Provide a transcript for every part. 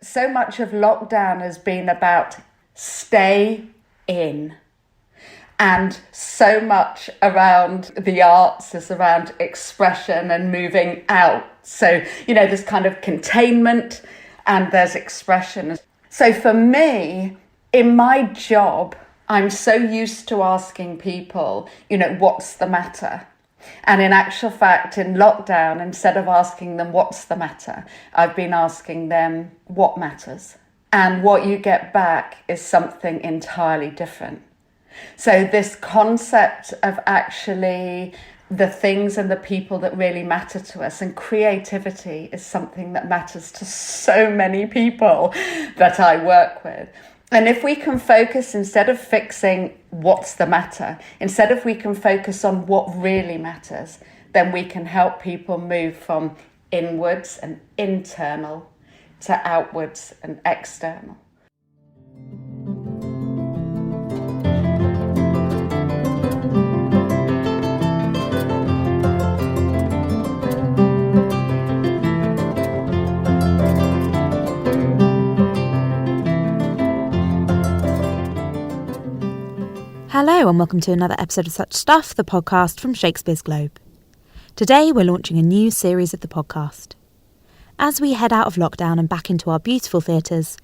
so much of lockdown has been about stay in. And so much around the arts is around expression and moving out. So, there's kind of containment and there's expression. So for me, in my job, I'm so used to asking people, what's the matter? And in actual fact, in lockdown, instead of asking them what's the matter, I've been asking them what matters. And what you get back is something entirely different. So this concept of actually the things and the people that really matter to us, and creativity is something that matters to so many people that I work with. And if we can focus, instead of fixing what's the matter, instead of we can focus on what really matters, then we can help people move from inwards and internal to outwards and external. Hello and welcome to another episode of Such Stuff, the podcast from Shakespeare's Globe. Today we're launching a new series of the podcast. As we head out of lockdown and back into our beautiful theatres,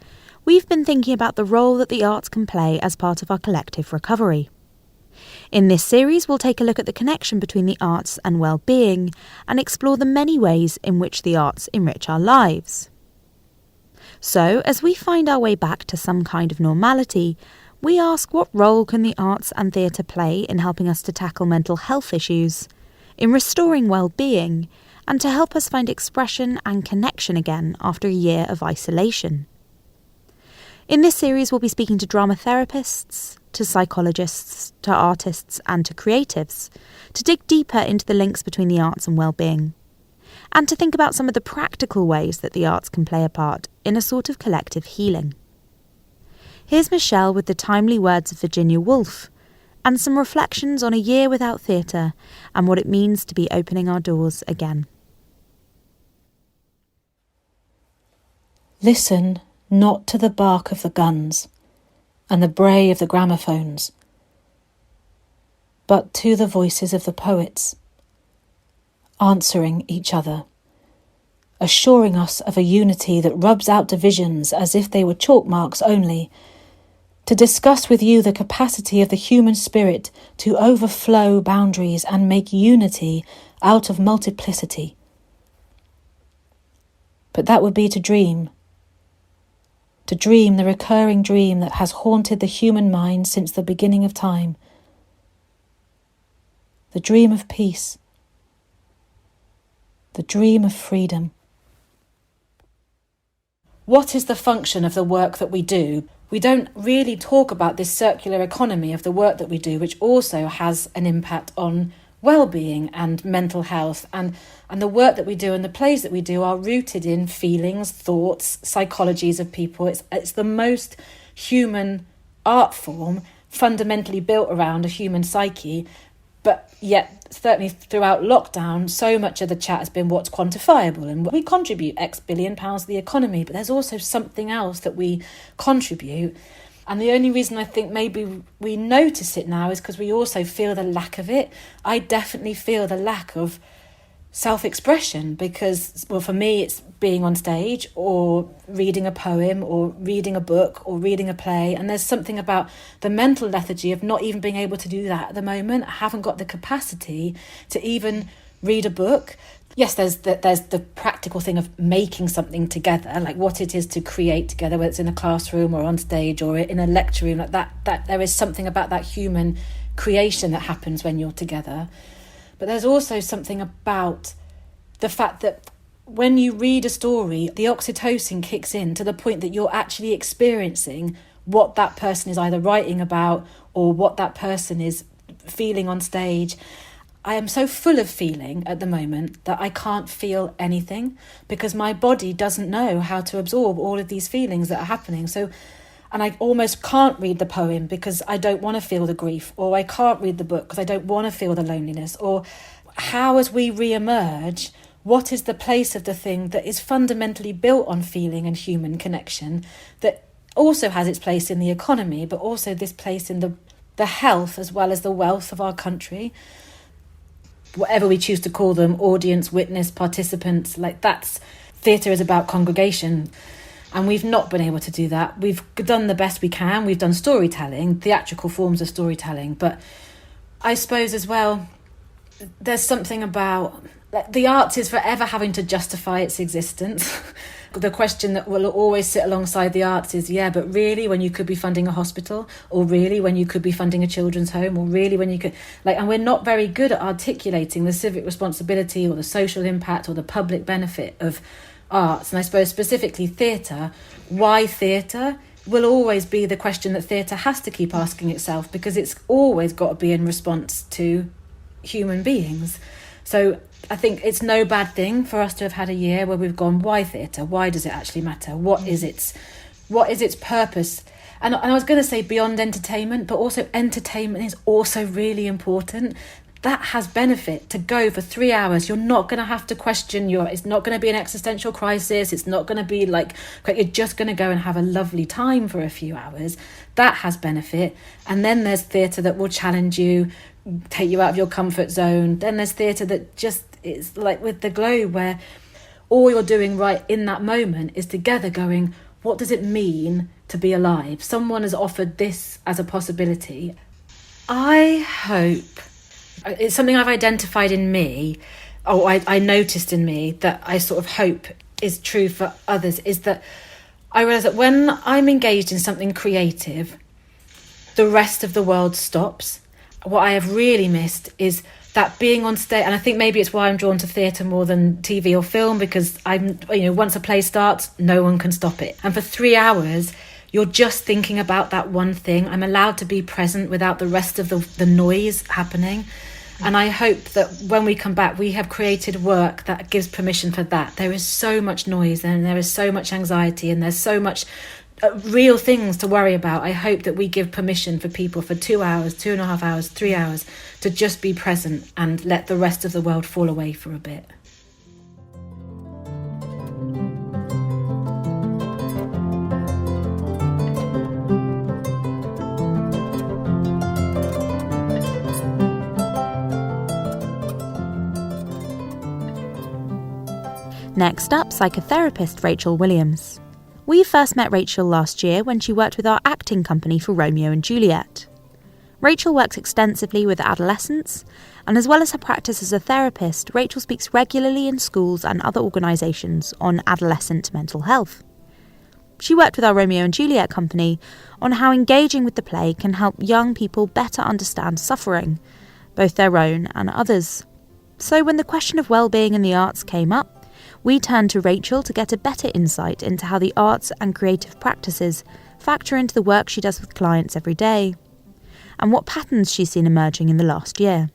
we've been thinking about the role that the arts can play as part of our collective recovery. In this series we'll take a look at the connection between the arts and well-being and explore the many ways in which the arts enrich our lives. So, as we find our way back to some kind of normality, we ask, what role can the arts and theatre play in helping us to tackle mental health issues, in restoring well-being, and to help us find expression and connection again after a year of isolation? In this series, we'll be speaking to drama therapists, to psychologists, to artists, and to creatives, to dig deeper into the links between the arts and well-being, and to think about some of the practical ways that the arts can play a part in a sort of collective healing. Here's Michelle with the timely words of Virginia Woolf, and some reflections on a year without theatre and what it means to be opening our doors again. Listen not to the bark of the guns and the bray of the gramophones, but to the voices of the poets, answering each other, assuring us of a unity that rubs out divisions as if they were chalk marks only, to discuss with you the capacity of the human spirit to overflow boundaries and make unity out of multiplicity. But that would be to dream the recurring dream that has haunted the human mind since the beginning of time, the dream of peace, the dream of freedom. What is the function of the work that we do? We don't really talk about this circular economy of the work that we do, which also has an impact on well-being and mental health. And the work that we do and the plays that we do are rooted in feelings, thoughts, psychologies of people. It's the most human art form, fundamentally built around a human psyche. But yet, certainly throughout lockdown, so much of the chat has been what's quantifiable. And we contribute X billion pounds to the economy, but there's also something else that we contribute. And the only reason I think maybe we notice it now is because we also feel the lack of it. I definitely feel the lack of self-expression because, well, for me, it's being on stage or reading a poem or reading a book or reading a play. And there's something about the mental lethargy of not even being able to do that at the moment. I haven't got the capacity to even read a book. Yes, there's the practical thing of making something together, like what it is to create together, whether it's in a classroom or on stage or in a lecture room, like that there is something about that human creation that happens when you're together. But there's also something about the fact that when you read a story, the oxytocin kicks in to the point that you're actually experiencing what that person is either writing about or what that person is feeling on stage. I am so full of feeling at the moment that I can't feel anything because my body doesn't know how to absorb all of these feelings that are happening. And I almost can't read the poem because I don't want to feel the grief, or I can't read the book because I don't want to feel the loneliness. Or how, as we re-emerge, what is the place of the thing that is fundamentally built on feeling and human connection, that also has its place in the economy, but also this place in the health as well as the wealth of our country, whatever we choose to call them, audience, witness, participants, like that's, theatre is about congregation. And we've not been able to do that. We've done the best we can. We've done storytelling, theatrical forms of storytelling. But I suppose as well, there's something about, like, the arts is forever having to justify its existence. The question that will always sit alongside the arts is, yeah, but really when you could be funding a hospital, or really when you could be funding a children's home, or really when you could, like, and we're not very good at articulating the civic responsibility or the social impact or the public benefit of arts. And I suppose specifically theatre, why theatre will always be the question that theatre has to keep asking itself, because it's always got to be in response to human beings. So I think it's no bad thing for us to have had a year where we've gone, why theatre? Why does it actually matter? What is its purpose? And I was going to say beyond entertainment, but also entertainment is also really important. That has benefit to go for 3 hours. You're not going to have to question it's not going to be an existential crisis. It's not going to be like, you're just going to go and have a lovely time for a few hours. That has benefit. And then there's theatre that will challenge you, take you out of your comfort zone. Then there's theatre that just is like with the Globe, where all you're doing right in that moment is together going, what does it mean to be alive? Someone has offered this as a possibility. I hope, it's something I've identified in me, or I noticed in me, that I sort of hope is true for others, is that I realise that when I'm engaged in something creative, the rest of the world stops. What I have really missed is that being on stage, and I think maybe it's why I'm drawn to theatre more than TV or film, because once a play starts, no one can stop it. And for 3 hours, you're just thinking about that one thing. I'm allowed to be present without the rest of the noise happening. And I hope that when we come back, we have created work that gives permission for that. There is so much noise and there is so much anxiety and there's so much real things to worry about. I hope that we give permission for people for 2 hours, 2.5 hours, 3 hours to just be present and let the rest of the world fall away for a bit. Next up, psychotherapist Rachel Williams. We first met Rachel last year when she worked with our acting company for Romeo and Juliet. Rachel works extensively with adolescents, and as well as her practice as a therapist, Rachel speaks regularly in schools and other organisations on adolescent mental health. She worked with our Romeo and Juliet company on how engaging with the play can help young people better understand suffering, both their own and others. So when the question of well-being in the arts came up, we turned to Rachel to get a better insight into how the arts and creative practices factor into the work she does with clients every day, and what patterns she's seen emerging in the last year.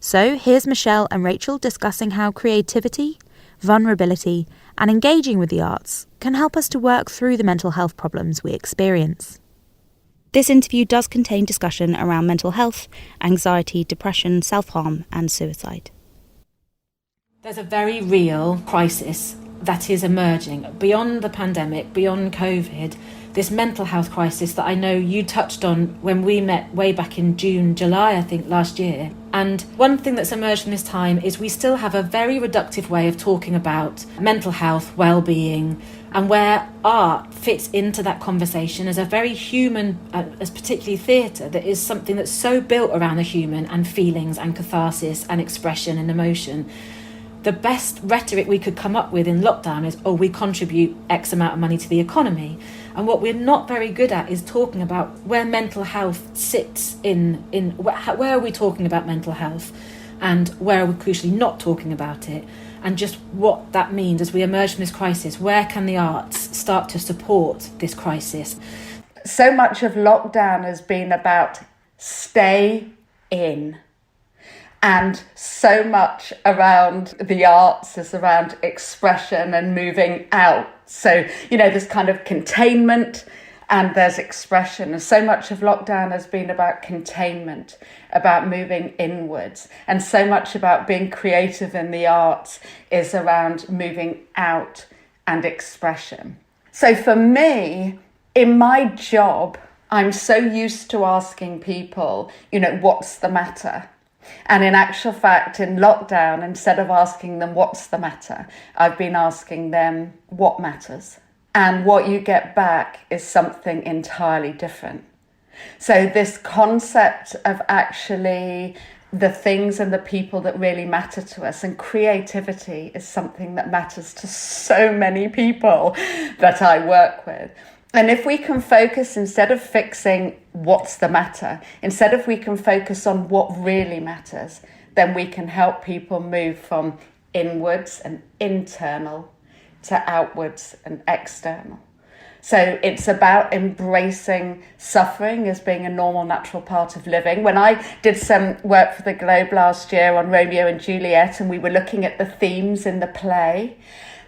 So here's Michelle and Rachel discussing how creativity, vulnerability, and engaging with the arts can help us to work through the mental health problems we experience. This interview does contain discussion around mental health, anxiety, depression, self-harm, and suicide. There's a very real crisis that is emerging beyond the pandemic, beyond COVID, this mental health crisis that I know you touched on when we met way back in June, July, I think, last year. And one thing that's emerged from this time is we still have a very reductive way of talking about mental health, well-being, and where art fits into that conversation as a very human, as particularly theatre, that is something that's so built around the human and feelings and catharsis and expression and emotion. The best rhetoric we could come up with in lockdown is, we contribute X amount of money to the economy. And what we're not very good at is talking about where mental health sits in where are we talking about mental health and where are we crucially not talking about it, and just what that means as we emerge from this crisis. Where can the arts start to support this crisis? So much of lockdown has been about stay in. And so much around the arts is around expression and moving out. So, this kind of containment and there's expression. And so much of lockdown has been about containment, about moving inwards, and so much about being creative in the arts is around moving out and expression. So for me, in my job, I'm so used to asking people, what's the matter? And in actual fact, in lockdown, instead of asking them what's the matter, I've been asking them what matters. And what you get back is something entirely different. So this concept of actually the things and the people that really matter to us, and creativity is something that matters to so many people that I work with. And if we can focus, instead of fixing what's the matter, instead of we can focus on what really matters, then we can help people move from inwards and internal to outwards and external. So it's about embracing suffering as being a normal, natural part of living. When I did some work for the Globe last year on Romeo and Juliet, and we were looking at the themes in the play,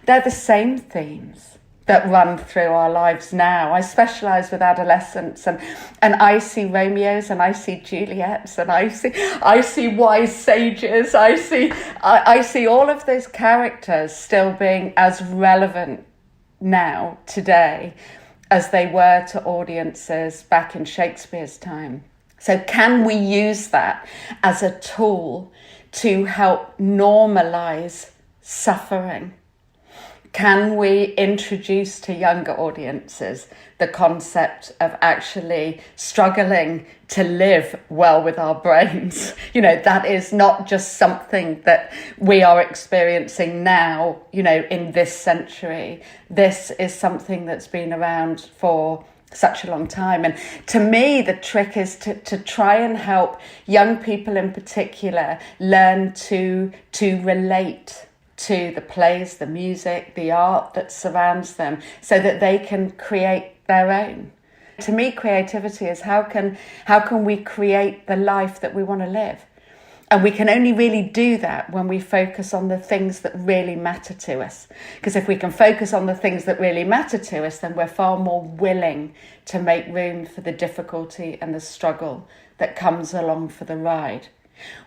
they're the same themes that run through our lives now. I specialise with adolescents, and I see Romeos and I see Juliets, and I see wise sages. I see all of those characters still being as relevant now, today, as they were to audiences back in Shakespeare's time. So can we use that as a tool to help normalise suffering? Can we introduce to younger audiences the concept of actually struggling to live well with our brains? That is not just something that we are experiencing now, in this century. This is something that's been around for such a long time. And to me, the trick is to try and help young people in particular learn to relate to the plays, the music, the art that surrounds them, so that they can create their own. To me, creativity is how can we create the life that we want to live? And we can only really do that when we focus on the things that really matter to us. Because if we can focus on the things that really matter to us, then we're far more willing to make room for the difficulty and the struggle that comes along for the ride.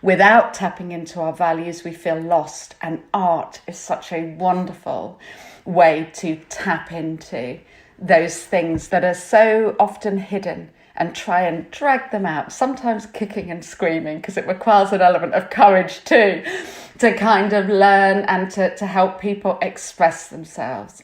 Without tapping into our values, we feel lost, and art is such a wonderful way to tap into those things that are so often hidden and try and drag them out, sometimes kicking and screaming, because it requires an element of courage too, to kind of learn and to help people express themselves.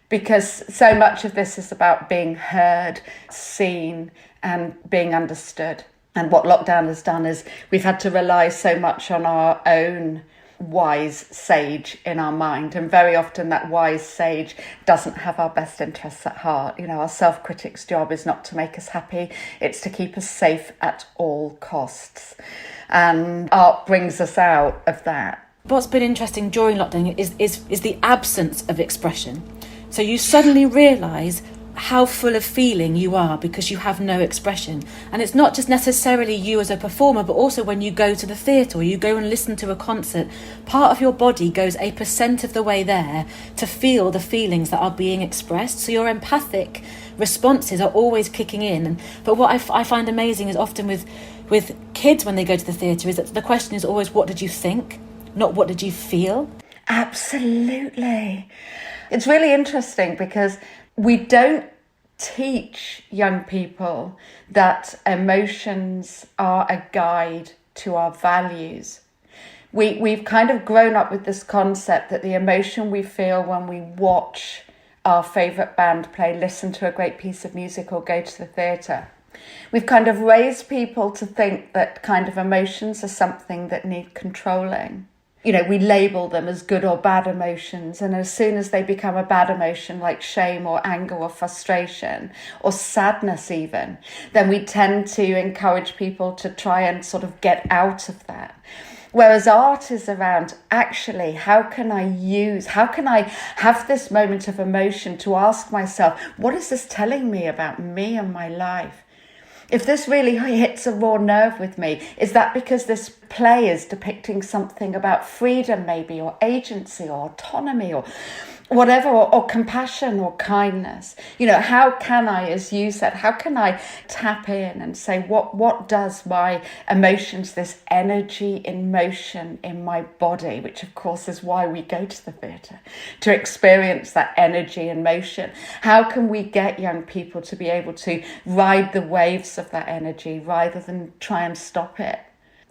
Because so much of this is about being heard, seen, and being understood. And what lockdown has done is we've had to rely so much on our own wise sage in our mind. And very often that wise sage doesn't have our best interests at heart. Our self-critic's job is not to make us happy. It's to keep us safe at all costs. And art brings us out of that. What's been interesting during lockdown is the absence of expression. So you suddenly realise how full of feeling you are because you have no expression. And it's not just necessarily you as a performer, but also when you go to the theatre or you go and listen to a concert, part of your body goes 1% of the way there to feel the feelings that are being expressed. So your empathic responses are always kicking in. But what I find amazing is often with kids when they go to the theatre is that the question is always, what did you think? Not what did you feel? Absolutely. It's really interesting because we don't teach young people that emotions are a guide to our values. We've kind of grown up with this concept that the emotion we feel when we watch our favourite band play, listen to a great piece of music, or go to the theatre. We've kind of raised people to think that kind of emotions are something that need controlling. We label them as good or bad emotions, and as soon as they become a bad emotion like shame or anger or frustration or sadness even, then we tend to encourage people to try and sort of get out of that. Whereas art is around, actually, how can I have this moment of emotion to ask myself, what is this telling me about me and my life? If this really hits a raw nerve with me, is that because this play is depicting something about freedom maybe, or agency, or autonomy, or whatever, or compassion or kindness. How can I, as you said, how can I tap in and say, what does my emotions, this energy in motion in my body, which of course is why we go to the theatre, to experience that energy in motion. How can we get young people to be able to ride the waves of that energy rather than try and stop it?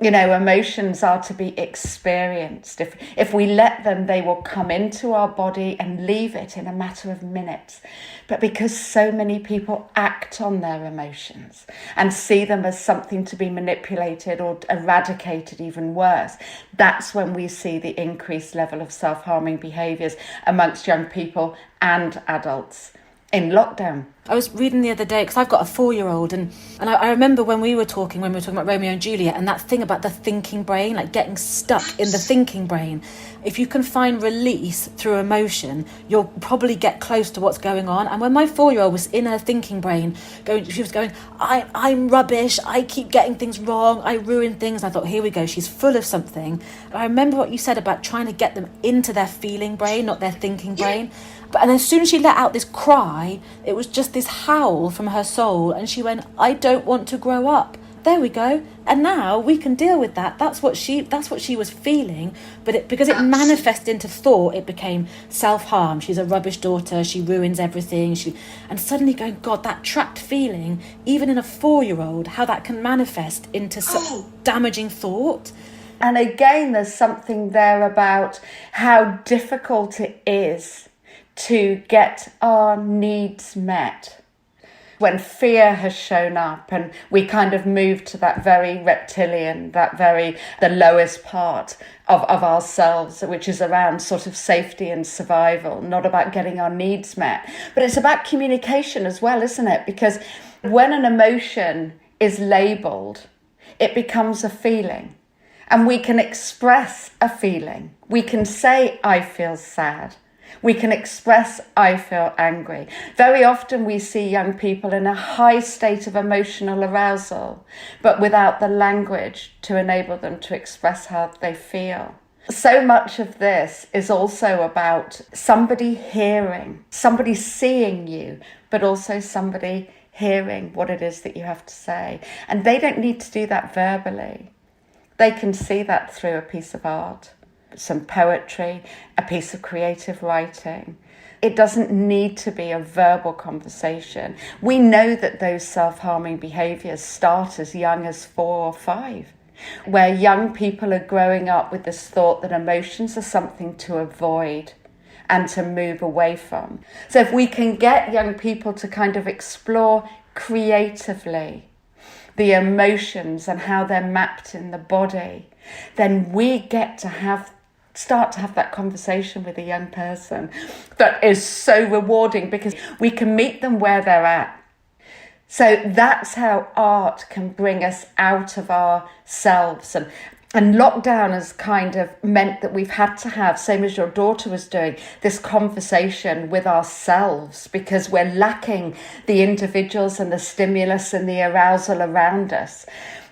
Emotions are to be experienced. If we let them, they will come into our body and leave it in a matter of minutes. But because so many people act on their emotions and see them as something to be manipulated or eradicated, even worse, that's when we see the increased level of self-harming behaviours amongst young people and adults in lockdown. I was reading the other day, because I've got a 4-year-old, and I remember when we were talking about Romeo and Juliet, and that thing about the thinking brain, like getting stuck in the thinking brain. If you can find release through emotion, you'll probably get close to what's going on. And when my 4-year-old was in her thinking brain, she was going, I'm rubbish, I keep getting things wrong, I ruin things. I thought, here we go, she's full of something. I remember what you said about trying to get them into their feeling brain, not their thinking brain. And as soon as she let out this cry, it was just this howl from her soul, and she went, I don't want to grow up. There we go. And now we can deal with that. That's what she was feeling. But because it manifested into thought, it became self-harm. She's a rubbish daughter. She ruins everything. And suddenly going, God, that trapped feeling, even in a 4-year-old, how that can manifest into such damaging thought. And again, there's something there about how difficult it is to get our needs met when fear has shown up and we kind of move to that very reptilian, the lowest part of ourselves, which is around sort of safety and survival, not about getting our needs met. But it's about communication as well, isn't it? Because when an emotion is labelled, it becomes a feeling. And we can express a feeling. We can say, I feel sad. We can express, I feel angry. Very often we see young people in a high state of emotional arousal, but without the language to enable them to express how they feel. So much of this is also about somebody hearing, somebody seeing you, but also somebody hearing what it is that you have to say. And they don't need to do that verbally. They can see that through a piece of art, some poetry, a piece of creative writing. It doesn't need to be a verbal conversation. We know that those self-harming behaviours start as young as 4 or 5, where young people are growing up with this thought that emotions are something to avoid and to move away from. So if we can get young people to kind of explore creatively the emotions and how they're mapped in the body, then we get to start to have that conversation with a young person that is so rewarding, because we can meet them where they're at. So that's how art can bring us out of ourselves. And lockdown has kind of meant that we've had to have, same as your daughter was doing, this conversation with ourselves, because we're lacking the individuals and the stimulus and the arousal around us.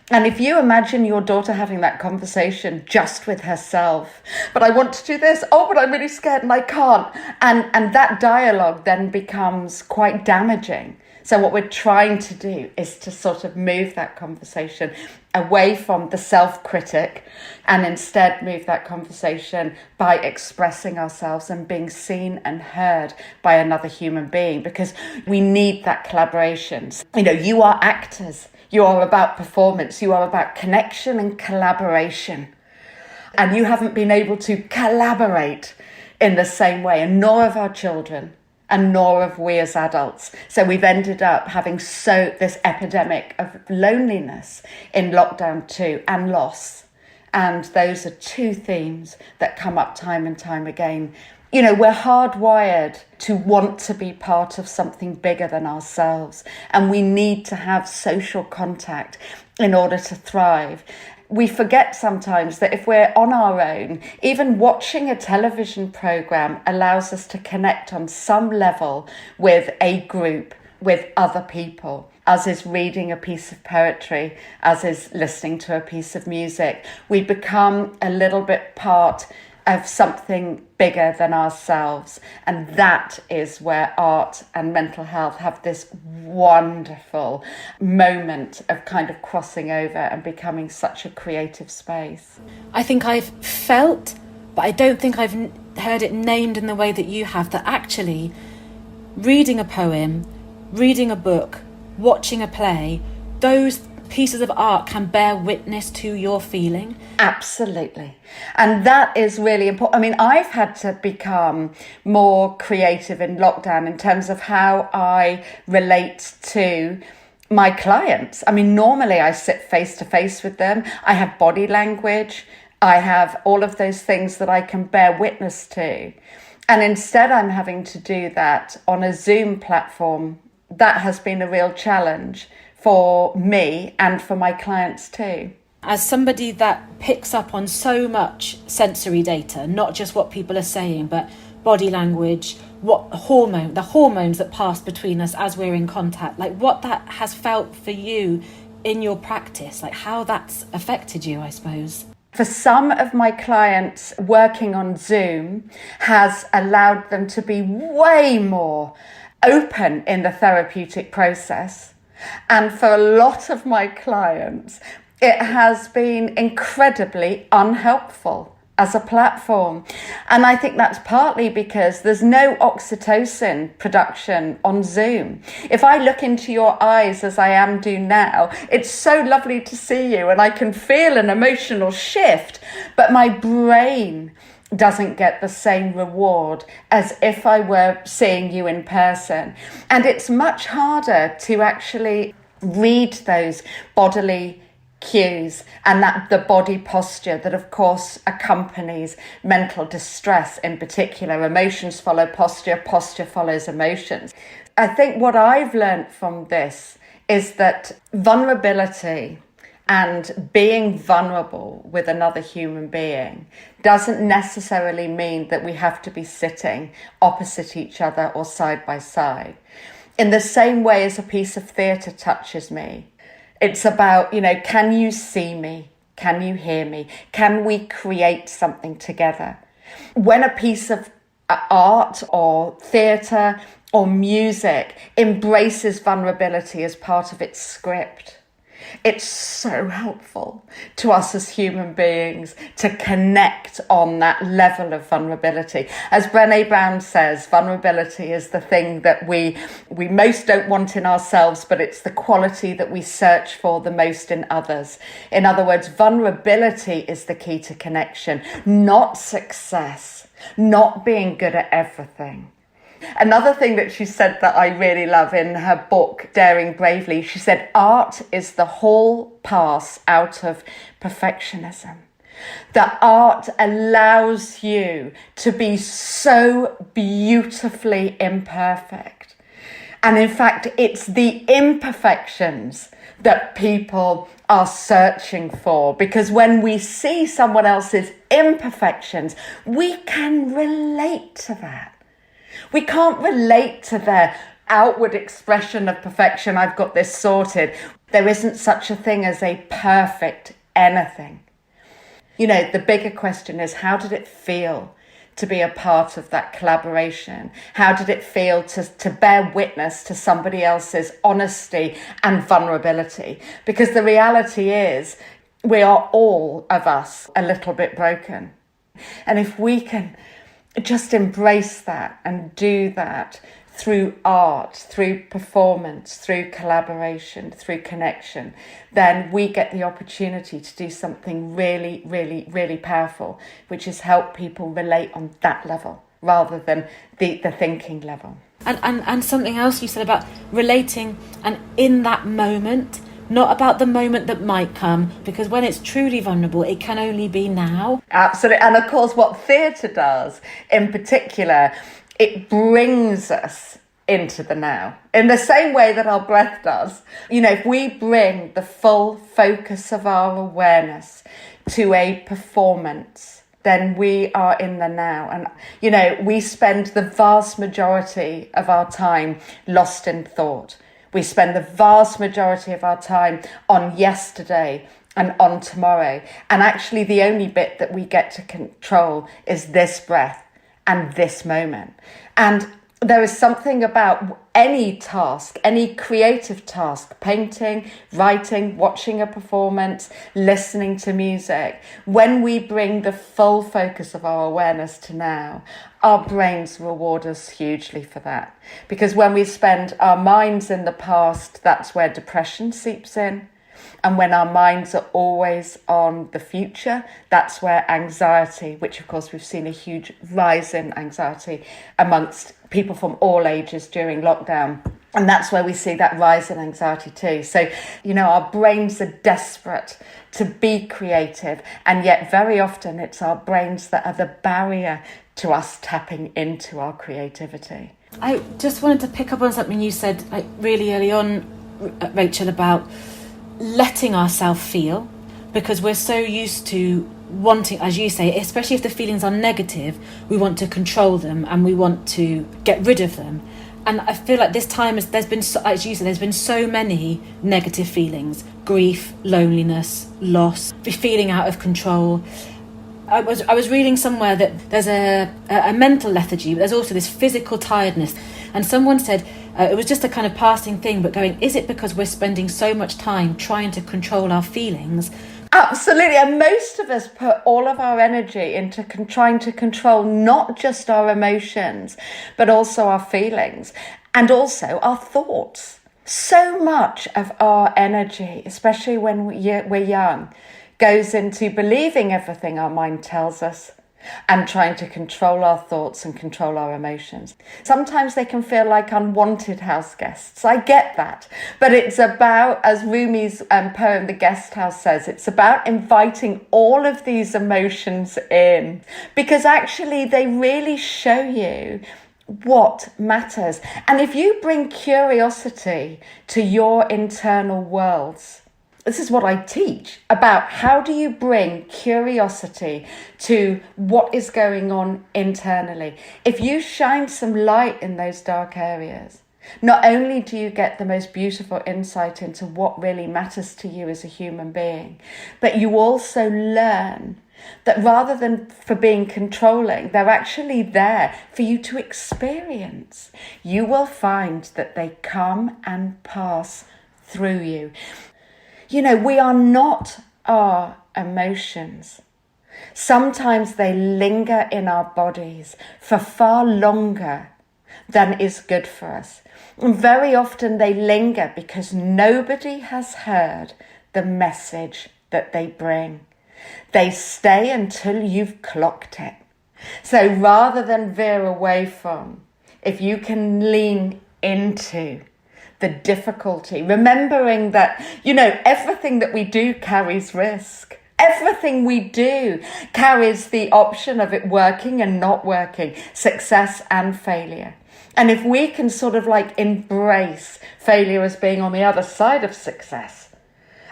And if you imagine your daughter having that conversation just with herself, but I want to do this, but I'm really scared and I can't. And that dialogue then becomes quite damaging. So what we're trying to do is to sort of move that conversation away from the self-critic and instead move that conversation by expressing ourselves and being seen and heard by another human being, because we need that collaboration. You are actors. You are about performance. You are about connection and collaboration. And you haven't been able to collaborate in the same way, and nor have our children, and nor have we as adults. So we've ended up having this epidemic of loneliness in lockdown too, and loss. And those are two themes that come up time and time again. We're hardwired to want to be part of something bigger than ourselves, and we need to have social contact in order to thrive. We forget sometimes that if we're on our own, even watching a television program allows us to connect on some level with a group with other people, as is reading a piece of poetry, as is listening to a piece of music. We become a little bit part of something bigger than ourselves. And that is where art and mental health have this wonderful moment of kind of crossing over and becoming such a creative space. I think I've felt, but I don't think I've heard it named in the way that you have, that actually reading a poem, reading a book, watching a play, those pieces of art can bear witness to your feeling. Absolutely. And that is really important. I mean, I've had to become more creative in lockdown in terms of how I relate to my clients. I mean, normally I sit face to face with them. I have body language. I have all of those things that I can bear witness to. And instead I'm having to do that on a Zoom platform. That has been a real challenge for me and for my clients too. As somebody that picks up on so much sensory data, not just what people are saying, but body language, the hormones that pass between us as we're in contact, like what that has felt for you in your practice, like how that's affected you, I suppose. For some of my clients, working on Zoom has allowed them to be way more open in the therapeutic process. And for a lot of my clients, it has been incredibly unhelpful as a platform. And I think that's partly because there's no oxytocin production on Zoom. If I look into your eyes as I am do now, it's so lovely to see you and I can feel an emotional shift, but my brain doesn't get the same reward as if I were seeing you in person. And it's much harder to actually read those bodily cues and that the body posture that of course accompanies mental distress in particular. Emotions follow posture, posture follows emotions. I think what I've learned from this is that vulnerability and being vulnerable with another human being doesn't necessarily mean that we have to be sitting opposite each other or side by side. In the same way as a piece of theatre touches me, it's about, can you see me? Can you hear me? Can we create something together? When a piece of art or theatre or music embraces vulnerability as part of its script, it's so helpful to us as human beings to connect on that level of vulnerability. As Brené Brown says, vulnerability is the thing that we most don't want in ourselves, but it's the quality that we search for the most in others. In other words, vulnerability is the key to connection, not success, not being good at everything. Another thing that she said that I really love in her book, Daring Bravely, she said, art is the hall pass out of perfectionism. That art allows you to be so beautifully imperfect. And in fact, it's the imperfections that people are searching for, because when we see someone else's imperfections, we can relate to that. We can't relate to their outward expression of perfection. I've got this sorted. There isn't such a thing as a perfect anything. The bigger question is, how did it feel to be a part of that collaboration? How did it feel to bear witness to somebody else's honesty and vulnerability? Because the reality is, we are all of us a little bit broken. And if we can just embrace that and do that through art, through performance, through collaboration, through connection, then we get the opportunity to do something really, really, really powerful, which is help people relate on that level rather than the thinking level. And something else you said about relating and in that moment, not about the moment that might come, because when it's truly vulnerable, it can only be now. Absolutely. And of course, what theatre does in particular, it brings us into the now in the same way that our breath does. If we bring the full focus of our awareness to a performance then we are in the now. And, we spend the vast majority of our time lost in thought. We spend the vast majority of our time on yesterday and on tomorrow. And actually the only bit that we get to control is this breath and this moment. And there is something about any task, any creative task, painting, writing, watching a performance, listening to music. When we bring the full focus of our awareness to now, our brains reward us hugely for that. Because when we spend our minds in the past, that's where depression seeps in. And when our minds are always on the future, that's where anxiety, which of course we've seen a huge rise in anxiety amongst people from all ages during lockdown. And that's where we see that rise in anxiety too. So, our brains are desperate to be creative. And yet very often it's our brains that are the barrier to us tapping into our creativity. I just wanted to pick up on something you said really early on, Rachel, about letting ourselves feel, because we're so used to wanting, as you say, especially if the feelings are negative, we want to control them and we want to get rid of them. And I feel like this time there's been, as you said, there's been so many negative feelings: grief, loneliness, loss, feeling out of control. I was reading somewhere that there's a mental lethargy, but there's also this physical tiredness. And someone said it was just a kind of passing thing, but going, is it because we're spending so much time trying to control our feelings? Absolutely. And most of us put all of our energy into trying to control not just our emotions, but also our feelings and also our thoughts. So much of our energy, especially when we're young, goes into believing everything our mind tells us and trying to control our thoughts and control our emotions. Sometimes they can feel like unwanted house guests. I get that. But it's about, as Rumi's poem, The Guest House, says, it's about inviting all of these emotions in, because actually they really show you what matters. And if you bring curiosity to your internal worlds, this is what I teach about how do you bring curiosity to what is going on internally. If you shine some light in those dark areas, not only do you get the most beautiful insight into what really matters to you as a human being, but you also learn that rather than for being controlling, they're actually there for you to experience. You will find that they come and pass through you. We are not our emotions. Sometimes they linger in our bodies for far longer than is good for us. And very often they linger because nobody has heard the message that they bring. They stay until you've clocked it. So rather than veer away from, if you can lean into the difficulty, remembering that, everything that we do carries risk. Everything we do carries the option of it working and not working, success and failure. And if we can sort of embrace failure as being on the other side of success,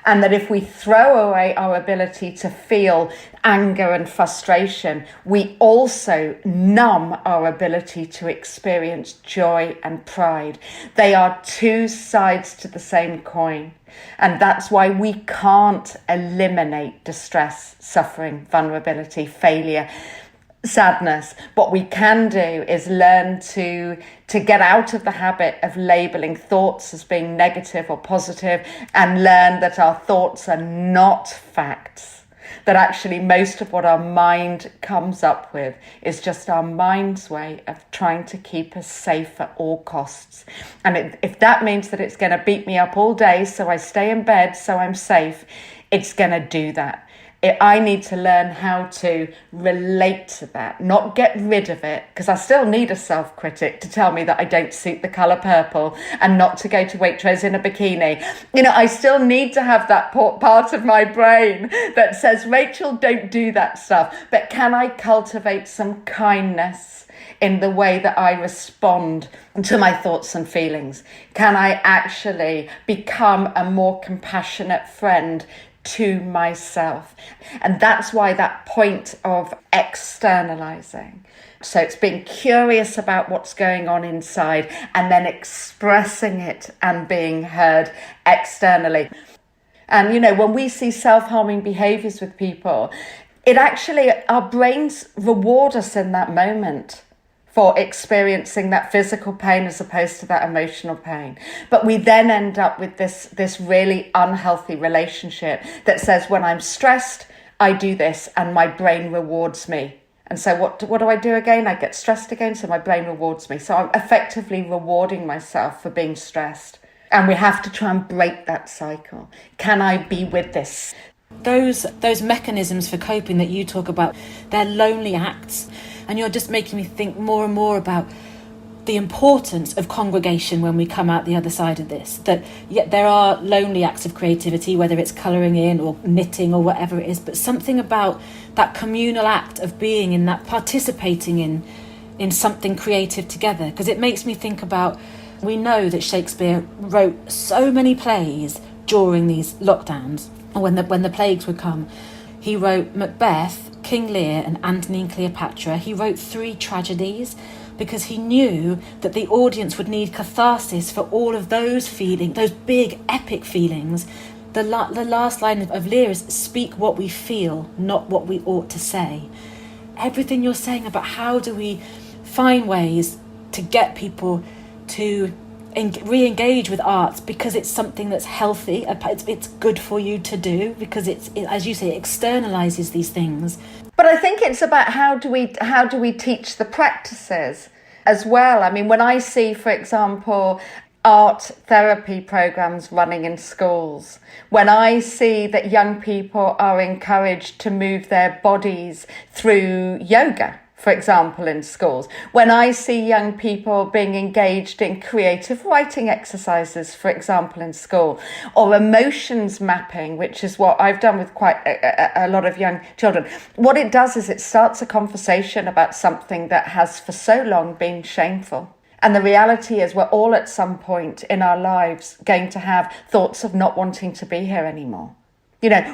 and that if we throw away our ability to feel anger and frustration, we also numb our ability to experience joy and pride. They are two sides to the same coin. And that's why we can't eliminate distress, suffering, vulnerability, failure, sadness. What we can do is learn to get out of the habit of labeling thoughts as being negative or positive, and learn that our thoughts are not facts. That actually most of what our mind comes up with is just our mind's way of trying to keep us safe at all costs. And if that means that it's going to beat me up all day so I stay in bed so I'm safe, it's going to do that. I need to learn how to relate to that, not get rid of it, because I still need a self-critic to tell me that I don't suit the colour purple and not to go to Waitrose in a bikini. I still need to have that part of my brain that says, Rachel, don't do that stuff. But can I cultivate some kindness in the way that I respond to my thoughts and feelings? Can I actually become a more compassionate friend to myself. And that's why that point of externalizing. So it's being curious about what's going on inside and then expressing it and being heard externally. And, when we see self-harming behaviors with people, it actually, our brains reward us in that moment for experiencing that physical pain as opposed to that emotional pain. But we then end up with this really unhealthy relationship that says, when I'm stressed, I do this and my brain rewards me. And so what do I do again? I get stressed again, so my brain rewards me. So I'm effectively rewarding myself for being stressed. And we have to try and break that cycle. Can I be with this? Those mechanisms for coping that you talk about, they're lonely acts. And you're just making me think more and more about the importance of congregation when we come out the other side of this. That yet there are lonely acts of creativity, whether it's colouring in or knitting or whatever it is, but something about that communal act of being in that, participating in something creative together. Because it makes me think about, we know that Shakespeare wrote so many plays during these lockdowns, or when the plagues would come. He wrote Macbeth, King Lear and Antony and Cleopatra. He wrote 3 tragedies because he knew that the audience would need catharsis for all of those feelings, those big epic feelings. The last line of Lear is, speak what we feel, not what we ought to say. Everything you're saying about how do we find ways to get people to re-engage with arts because it's something that's healthy, it's good for you to do, because it, as you say, externalizes these things. But I think it's about how do we teach the practices as well. I mean, when I see, for example, art therapy programs running in schools, when I see that young people are encouraged to move their bodies through yoga, for example, in schools, when I see young people being engaged in creative writing exercises, for example, in school, or emotions mapping, which is what I've done with quite a lot of young children, what it does is it starts a conversation about something that has for so long been shameful. And the reality is we're all at some point in our lives going to have thoughts of not wanting to be here anymore.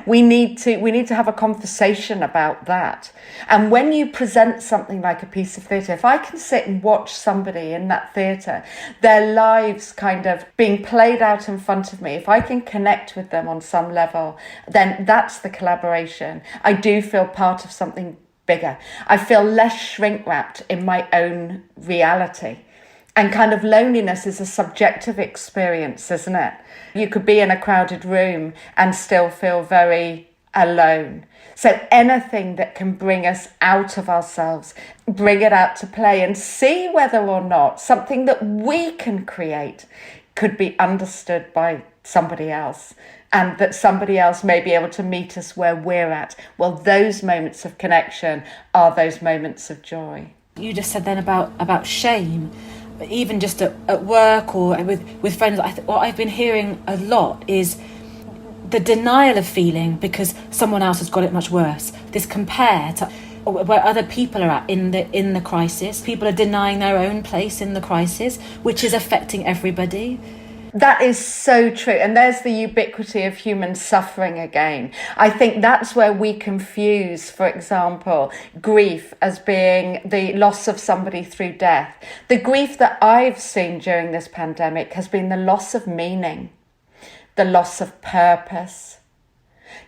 We need to have a conversation about that. And when you present something like a piece of theatre, if I can sit and watch somebody in that theatre, their lives kind of being played out in front of me, if I can connect with them on some level, then that's the collaboration. I do feel part of something bigger. I feel less shrink-wrapped in my own reality. And kind of loneliness is a subjective experience, isn't it? You could be in a crowded room and still feel very alone. So anything that can bring us out of ourselves, bring it out to play and see whether or not something that we can create could be understood by somebody else, and that somebody else may be able to meet us where we're at. Well, those moments of connection are those moments of joy. You just said then about shame. Even just at work or with friends, what I've been hearing a lot is the denial of feeling because someone else has got it much worse. This compare to where other people are at in the crisis. People are denying their own place in the crisis, which is affecting everybody. That is so true. And there's the ubiquity of human suffering again. I think that's where we confuse, for example, grief as being the loss of somebody through death. The grief that I've seen during this pandemic has been the loss of meaning, the loss of purpose,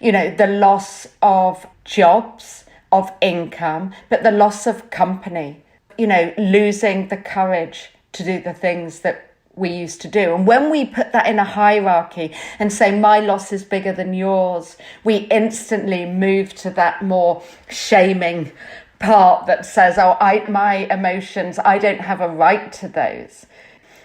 the loss of jobs, of income, but the loss of company, losing the courage to do the things that we used to do. And when we put that in a hierarchy and say my loss is bigger than yours, we instantly move to that more shaming part that says, my emotions, I don't have a right to those.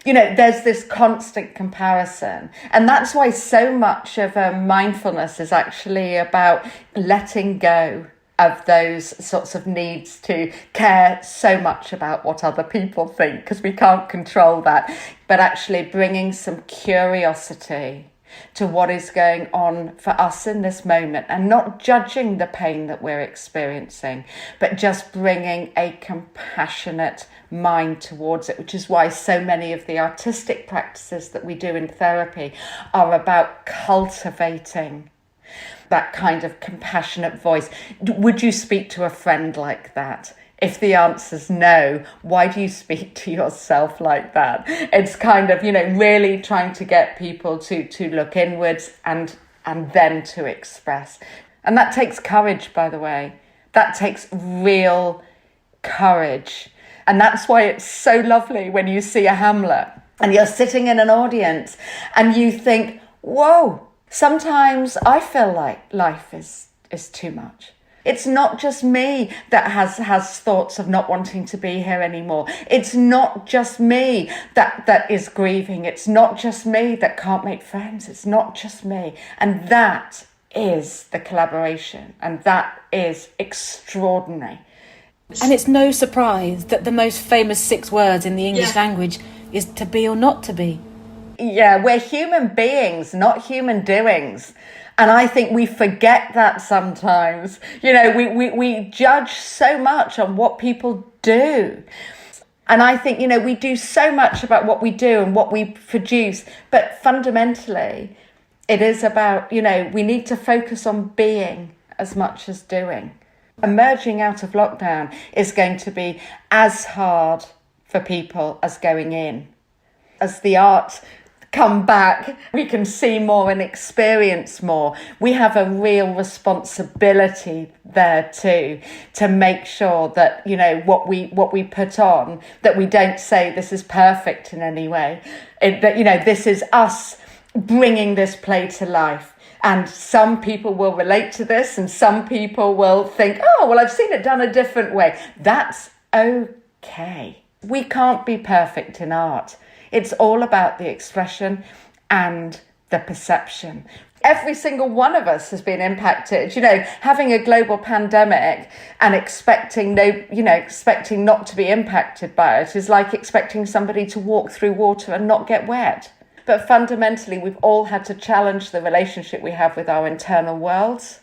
There's this constant comparison. And that's why so much of mindfulness is actually about letting go of those sorts of needs to care so much about what other people think, because we can't control that, but actually bringing some curiosity to what is going on for us in this moment and not judging the pain that we're experiencing, but just bringing a compassionate mind towards it, which is why so many of the artistic practices that we do in therapy are about cultivating that kind of compassionate voice. Would you speak to a friend like that? If the answer's no, why do you speak to yourself like that? It's kind of, really trying to get people to look inwards and then to express. And that takes courage, by the way. That takes real courage. And that's why it's so lovely when you see a Hamlet and you're sitting in an audience and you think, whoa, sometimes I feel like life is too much. It's not just me that has thoughts of not wanting to be here anymore. It's not just me that is grieving. It's not just me that can't make friends. It's not just me. And that is the collaboration. And that is extraordinary. And it's no surprise that the most famous 6 words in the English language is to be or not to be. Yeah, we're human beings, not human doings. And I think we forget that sometimes. We judge so much on what people do. And I think, we do so much about what we do and what we produce. But fundamentally, it is about, we need to focus on being as much as doing. Emerging out of lockdown is going to be as hard for people as going in. As the arts come back, we can see more and experience more. We have a real responsibility there too, to make sure that, what we put on, that we don't say this is perfect in any way. That, this is us bringing this play to life. And some people will relate to this and some people will think, oh, well, I've seen it done a different way. That's okay. We can't be perfect in art. It's all about the expression and the perception. Every single one of us has been impacted. Having a global pandemic and expecting not to be impacted by it is like expecting somebody to walk through water and not get wet. But fundamentally, we've all had to challenge the relationship we have with our internal worlds.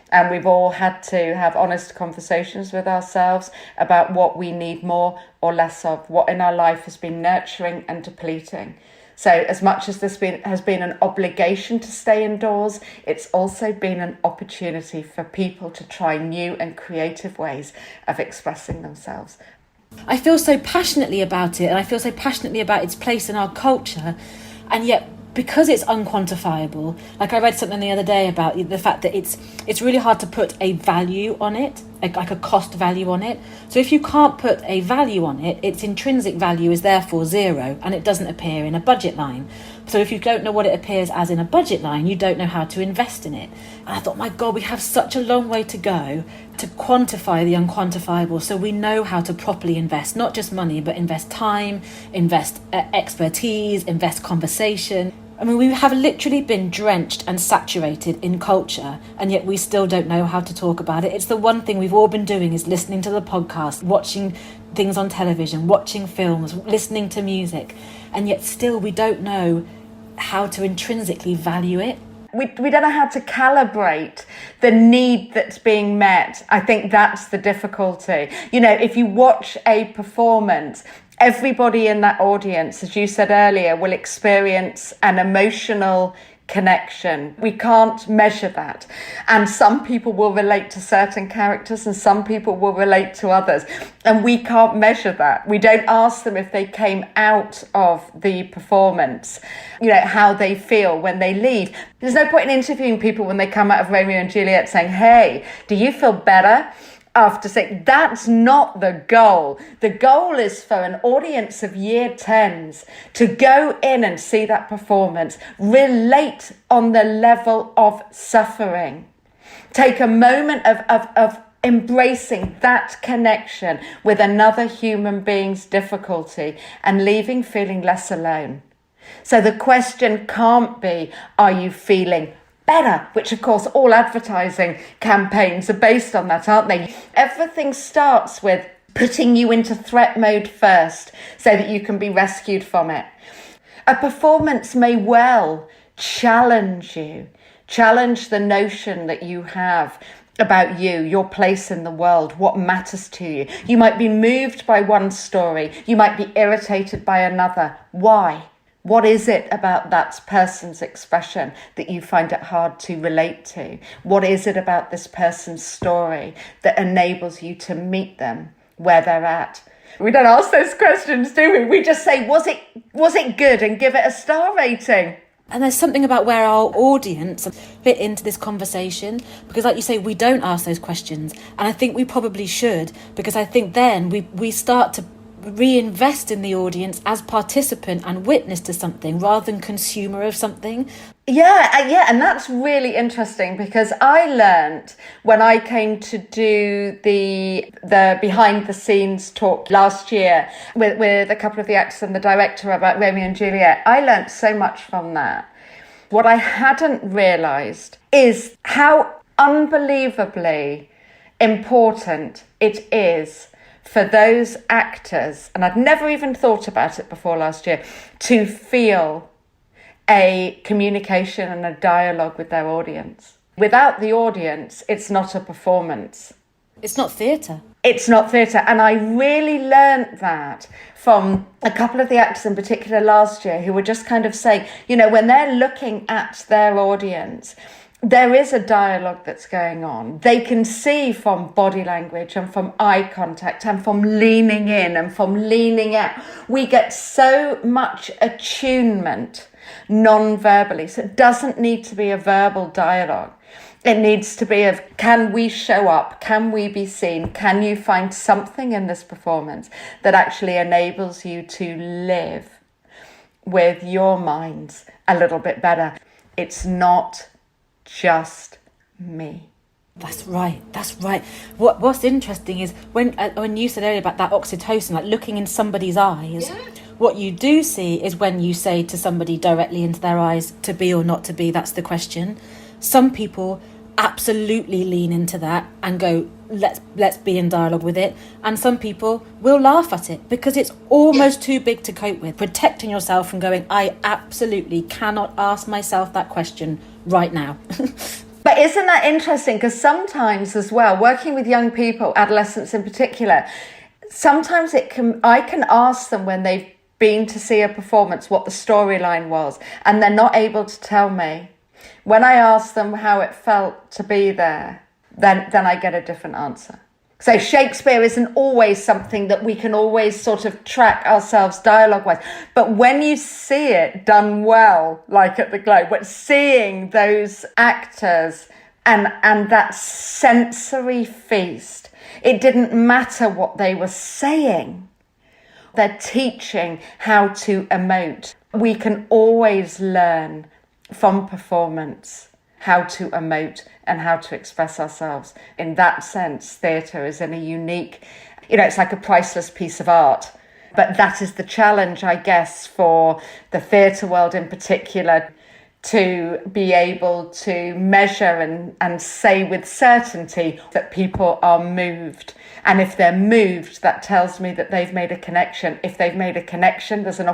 And we've all had to have honest conversations with ourselves about what we need more or less of, what in our life has been nurturing and depleting. So as much as this has been an obligation to stay indoors, it's also been an opportunity for people to try new and creative ways of expressing themselves. I feel so passionately about it, and I feel so passionately about its place in our culture, and yet because it's unquantifiable, like I read something the other day about the fact that it's really hard to put a value on it, like a cost value on it. So if you can't put a value on it, its intrinsic value is therefore 0 and it doesn't appear in a budget line. So if you don't know what it appears as in a budget line, you don't know how to invest in it. And I thought, my God, we have such a long way to go to quantify the unquantifiable, so we know how to properly invest, not just money, but invest time, invest expertise, invest conversation. I mean, we have literally been drenched and saturated in culture, and yet we still don't know how to talk about it. It's the one thing we've all been doing is listening to the podcast, watching things on television, watching films, listening to music, and yet still we don't know how to intrinsically value it. We don't know how to calibrate the need that's being met. I think that's the difficulty. If you watch a performance, everybody in that audience, as you said earlier, will experience an emotional connection. We can't measure that. And some people will relate to certain characters and some people will relate to others. And we can't measure that. We don't ask them if they came out of the performance, how they feel when they leave. There's no point in interviewing people when they come out of Romeo and Juliet saying, hey, do you feel better? After saying that's not the goal. The goal is for an audience of year 10s to go in and see that performance, relate on the level of suffering, take a moment of embracing that connection with another human being's difficulty and leaving feeling less alone. So the question can't be, are you feeling better? Which of course all advertising campaigns are based on that, aren't they? Everything starts with putting you into threat mode first so that you can be rescued from it. A performance may well challenge you, challenge the notion that you have about you, your place in the world, what matters to you. You might be moved by one story, you might be irritated by another. Why? What is it about that person's expression that you find it hard to relate to? What is it about this person's story that enables you to meet them where they're at? We don't ask those questions, do we? We just say, was it good, and give it a star rating. And there's something about where our audience fit into this conversation, because like you say, we don't ask those questions. And I think we probably should, because I think then we start to reinvest in the audience as participant and witness to something rather than consumer of something. Yeah, and that's really interesting, because I learned when I came to do the behind the scenes talk last year with a couple of the actors and the director about Romeo and Juliet. I learned so much from that. What I hadn't realised is how unbelievably important it is for those actors, and I'd never even thought about it before last year, to feel a communication and a dialogue with their audience. Without the audience, it's not a performance. It's not theatre. It's not theatre. And I really learnt that from a couple of the actors in particular last year, who were just kind of saying, when they're looking at their audience, there is a dialogue that's going on. They can see from body language and from eye contact and from leaning in and from leaning out. We get so much attunement non-verbally. So it doesn't need to be a verbal dialogue. It needs to be of, can we show up? Can we be seen? Can you find something in this performance that actually enables you to live with your minds a little bit better? It's not just me. That's right. What's interesting is when you said earlier about that oxytocin, like looking in somebody's eyes, what you do see is when you say to somebody directly into their eyes, to be or not to be, that's the question. Some people absolutely lean into that and go, let's be in dialogue with it. And some people will laugh at it because it's almost too big to cope with. Protecting yourself from going, I absolutely cannot ask myself that question right now. But isn't that interesting? Because sometimes as well, working with young people, adolescents in particular, sometimes I can ask them when they've been to see a performance what the storyline was, and they're not able to tell me. When I ask them how it felt to be there, then I get a different answer. So Shakespeare isn't always something that we can always sort of track ourselves dialogue-wise. But when you see it done well, like at the Globe, but seeing those actors and that sensory feast, it didn't matter what they were saying. They're teaching how to emote. We can always learn from performance how to emote and how to express ourselves. In that sense, theatre is in a unique, it's like a priceless piece of art. But that is the challenge, I guess, for the theatre world in particular, to be able to measure and say with certainty that people are moved. And if they're moved, that tells me that they've made a connection. If they've made a connection, there's an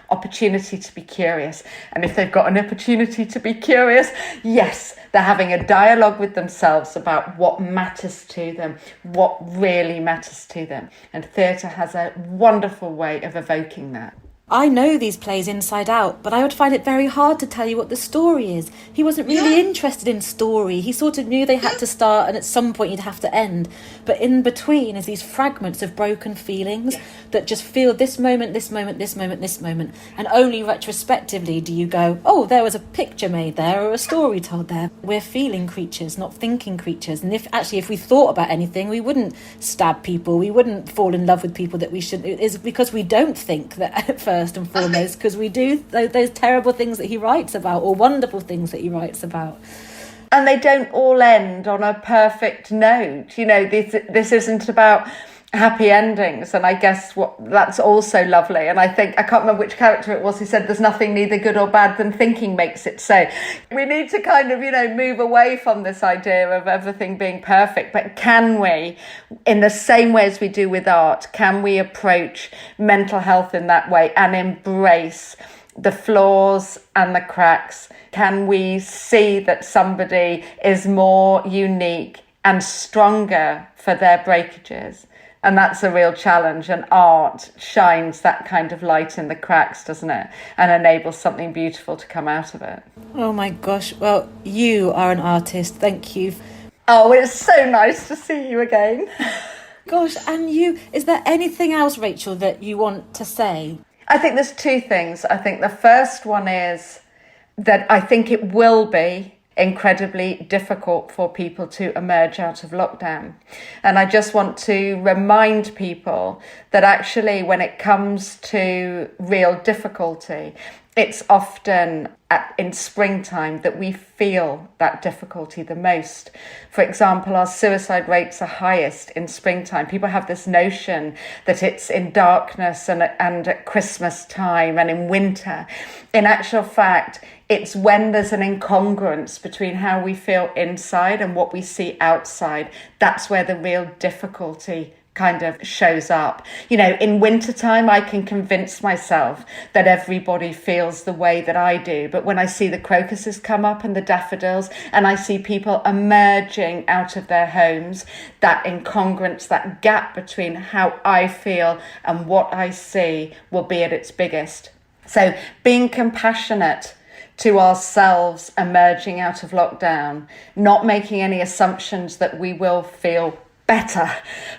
opportunity to be curious. And if they've got an opportunity to be curious, yes, they're having a dialogue with themselves about what matters to them, what really matters to them. And theatre has a wonderful way of evoking that. I know these plays inside out, but I would find it very hard to tell you what the story is. He wasn't really interested in story. He sort of knew they had to start and at some point you'd have to end. But in between is these fragments of broken feelings that just feel this moment, this moment, this moment, this moment. And only retrospectively do you go, oh, there was a picture made there or a story told there. We're feeling creatures, not thinking creatures. And if we thought about anything, we wouldn't stab people. We wouldn't fall in love with people that we shouldn't. It's because we don't think that at first and foremost, because we do those terrible things that he writes about or wonderful things that he writes about. And they don't all end on a perfect note. This isn't about happy endings, and I guess that's also lovely. And I think, I can't remember which character it was who said there's nothing neither good or bad than thinking makes it so. We need to kind of, move away from this idea of everything being perfect, but can we, in the same way as we do with art, can we approach mental health in that way and embrace the flaws and the cracks? Can we see that somebody is more unique and stronger for their breakages And that's a real challenge, and art shines that kind of light in the cracks, doesn't it? And enables something beautiful to come out of it. Oh my gosh, well, you are an artist, thank you. Oh, it's so nice to see you again. Gosh, and is there anything else, Rachel, that you want to say? I think there's two things. I think the first one is that I think it will be incredibly difficult for people to emerge out of lockdown. And I just want to remind people that actually when it comes to real difficulty, it's often in springtime that we feel that difficulty the most. For example, our suicide rates are highest in springtime. People have this notion that it's in darkness and at Christmas time and in winter. In actual fact, it's when there's an incongruence between how we feel inside and what we see outside. That's where the real difficulty kind of shows up. You know, in wintertime, I can convince myself that everybody feels the way that I do. But when I see the crocuses come up and the daffodils, and I see people emerging out of their homes, that incongruence, that gap between how I feel and what I see will be at its biggest. So being compassionate to ourselves emerging out of lockdown, not making any assumptions that we will feel better,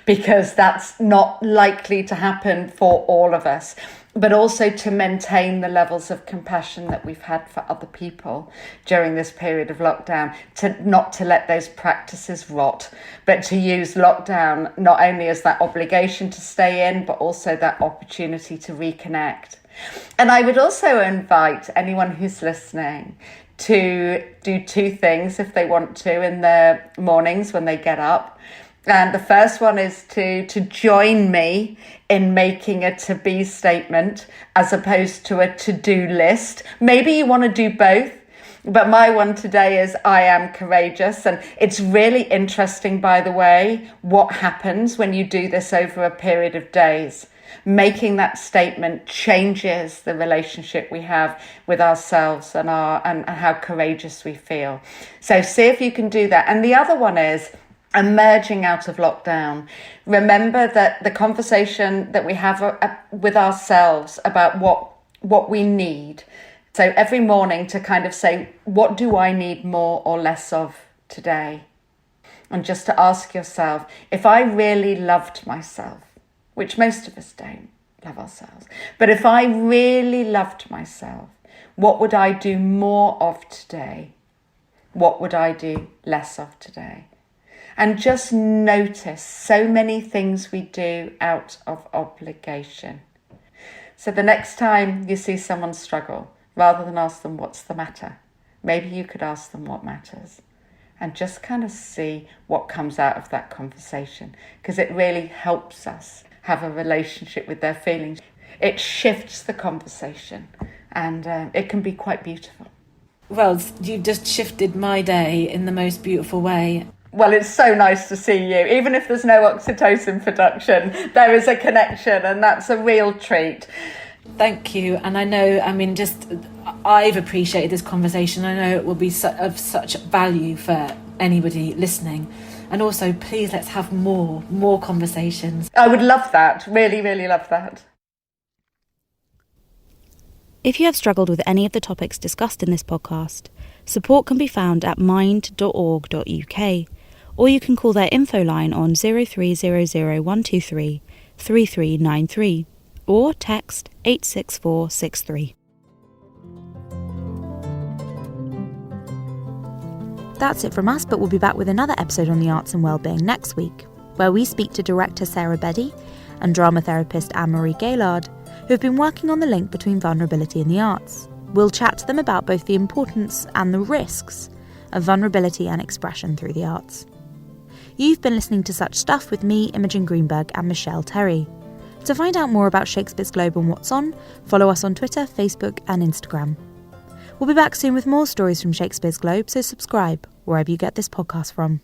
because that's not likely to happen for all of us, but also to maintain the levels of compassion that we've had for other people during this period of lockdown, not to let those practices rot, but to use lockdown not only as that obligation to stay in, but also that opportunity to reconnect. And I would also invite anyone who's listening to do two things if they want to in the mornings when they get up. And the first one is to join me in making a to-be statement as opposed to a to-do list. Maybe you want to do both, but my one today is I am courageous. And it's really interesting, by the way, what happens when you do this over a period of days. Making that statement changes the relationship we have with ourselves and how courageous we feel. So see if you can do that. And the other one is emerging out of lockdown. Remember that the conversation that we have with ourselves about what we need. So every morning to kind of say, what do I need more or less of today? And just to ask yourself, if I really loved myself, which most of us don't love ourselves, but if I really loved myself, what would I do more of today? What would I do less of today? And just notice so many things we do out of obligation. So the next time you see someone struggle, rather than ask them what's the matter, maybe you could ask them what matters, and just kind of see what comes out of that conversation, because it really helps us have a relationship with their feelings. It shifts the conversation, and it can be quite beautiful. Well, you've just shifted my day in the most beautiful way. Well, it's so nice to see you. Even if there's no oxytocin production, there is a connection, and that's a real treat. Thank you. And I know, I've appreciated this conversation. I know it will be of such value for anybody listening. And also, please, let's have more conversations. I would love that. Really, really love that. If you have struggled with any of the topics discussed in this podcast, support can be found at mind.org.uk, or you can call their info line on 0300123 3393 or text 86463. That's it from us, but we'll be back with another episode on the arts and wellbeing next week, where we speak to director Sarah Beddy and drama therapist Anne-Marie Gaillard, who have been working on the link between vulnerability and the arts. We'll chat to them about both the importance and the risks of vulnerability and expression through the arts. You've been listening to Such Stuff with me, Imogen Greenberg, and Michelle Terry. To find out more about Shakespeare's Globe and what's on, follow us on Twitter, Facebook and Instagram. We'll be back soon with more stories from Shakespeare's Globe, so subscribe wherever you get this podcast from.